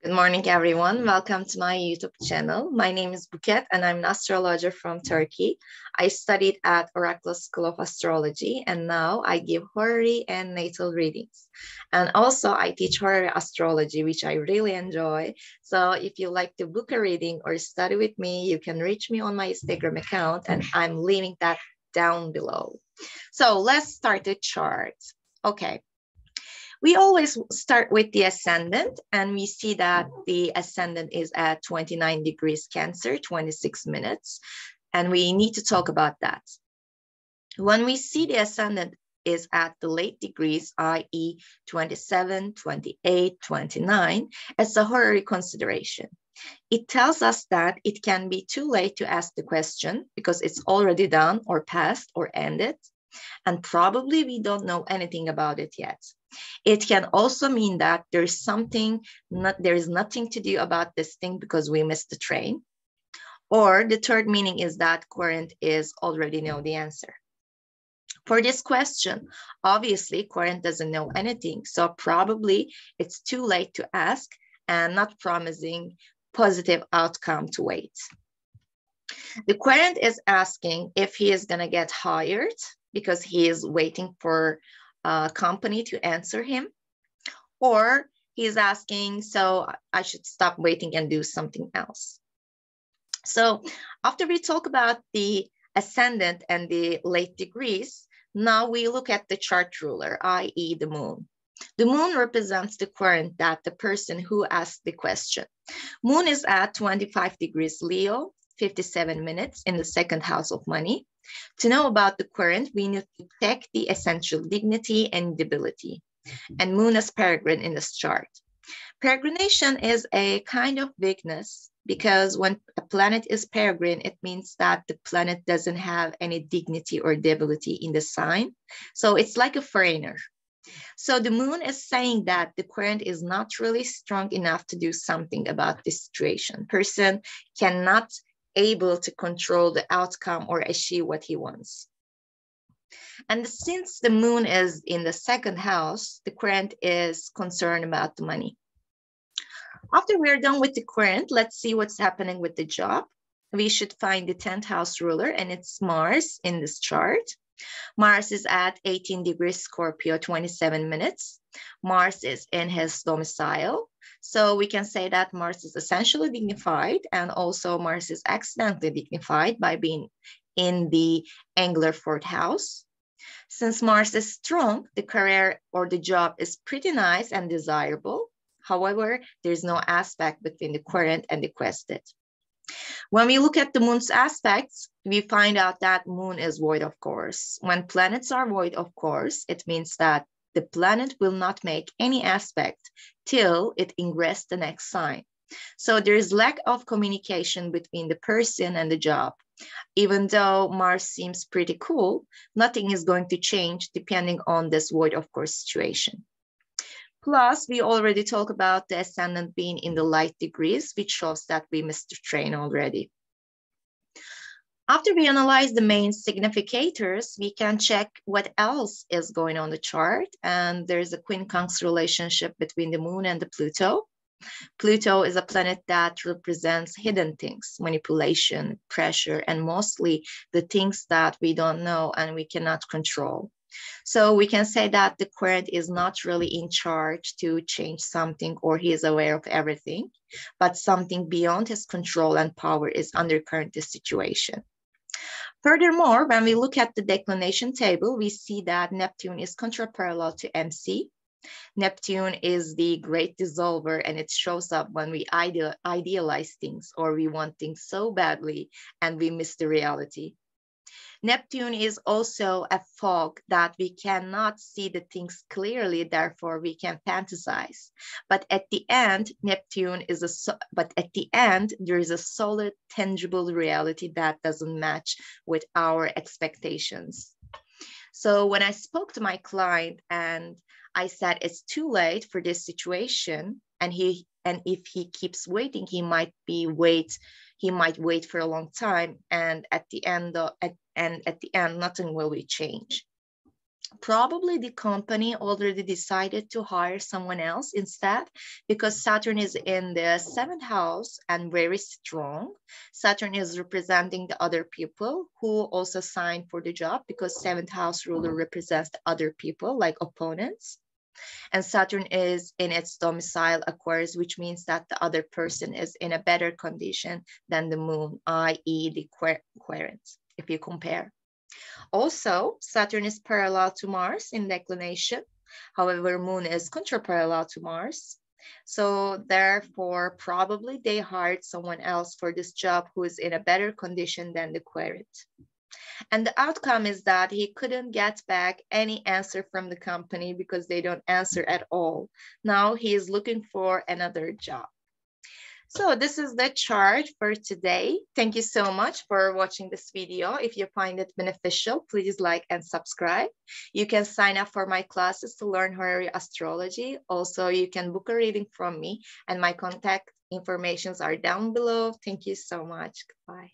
Good morning, everyone. Welcome to my YouTube channel. My name is Buket, and I'm an astrologer from Turkey. I studied at Oraculos School of Astrology, and now I give horary and natal readings. And also, I teach horary astrology, which I really enjoy. So if you like to book a reading or study with me, you can reach me on my Instagram account, and I'm leaving that down below. So let's start the chart. Okay. We always start with the ascendant, and we see that the ascendant is at 29 degrees Cancer, 26 minutes, and we need to talk about that. When we see the ascendant is at the late degrees, i.e. 27, 28, 29, it's a horary consideration. It tells us that it can be too late to ask the question because it's already done or passed or ended, and probably we don't know anything about it yet. It can also mean that there's nothing to do about this thing because we missed the train. Or the third meaning is that current is already know the answer. For this question, obviously current doesn't know anything, so probably it's too late to ask and not promising positive outcome to wait. The current is asking if he is gonna get hired because he is waiting for a company to answer him, or he's asking, so I should stop waiting and do something else. So after we talk about the ascendant and the late degrees, now we look at the chart ruler, i.e. the moon. The moon represents the current, that the person who asked the question. Moon is at 25 degrees Leo, 57 minutes in the second house of money. To know about the current, we need to check the essential dignity and debility. And moon is peregrine in this chart. Peregrination is a kind of weakness because when a planet is peregrine, it means that the planet doesn't have any dignity or debility in the sign. So it's like a foreigner. So the moon is saying that the current is not really strong enough to do something about this situation. Person cannot able to control the outcome or achieve what he wants. And since the moon is in the second house, the current is concerned about the money. After we're done with the current, let's see what's happening with the job. We should find the 10th house ruler, and it's Mars in this chart. Mars is at 18 degrees Scorpio, 27 minutes. Mars is in his domicile. So we can say that Mars is essentially dignified, and also Mars is accidentally dignified by being in the angular 4th house. Since Mars is strong, the career or the job is pretty nice and desirable. However, there's no aspect between the current and the quested. When we look at the moon's aspects, we find out that moon is void of course. When planets are void of course, it means that the planet will not make any aspect till it ingress the next sign. So there is lack of communication between the person and the job. Even though Mars seems pretty cool, nothing is going to change depending on this void of course situation. Plus, we already talked about the ascendant being in the light degrees, which shows that we missed the train already. After we analyze the main significators, we can check what else is going on the chart. And there's a quincunx relationship between the moon and the Pluto. Pluto is a planet that represents hidden things, manipulation, pressure, and mostly the things that we don't know and we cannot control. So we can say that the current is not really in charge to change something, or he is aware of everything, but something beyond his control and power is undercurrent this situation. Furthermore, when we look at the declination table, we see that Neptune is contraparallel to MC. Neptune is the great dissolver, and it shows up when we idealize things or we want things so badly and we miss the reality. Neptune is also a fog that we cannot see the things clearly, therefore we can fantasize. But at the end, there is a solid, tangible reality that doesn't match with our expectations. So when I spoke to my client and I said it's too late for this situation, and if he keeps waiting, he might wait for a long time, and at the end, nothing will change. Probably the company already decided to hire someone else instead, because Saturn is in the seventh house and very strong. Saturn is representing the other people who also signed for the job, because seventh house ruler represents the other people like opponents. And Saturn is in its domicile Aquarius, which means that the other person is in a better condition than the moon, i.e. the querent, if you compare. Also, Saturn is parallel to Mars in declination. However, Moon is contraparallel to Mars. So therefore, probably they hired someone else for this job who is in a better condition than the querent. And the outcome is that he couldn't get back any answer from the company because they don't answer at all. Now he is looking for another job. So this is the chart for today. Thank you so much for watching this video. If you find it beneficial, please like and subscribe. You can sign up for my classes to learn Horary astrology. Also, you can book a reading from me, and my contact informations are down below. Thank you so much. Goodbye.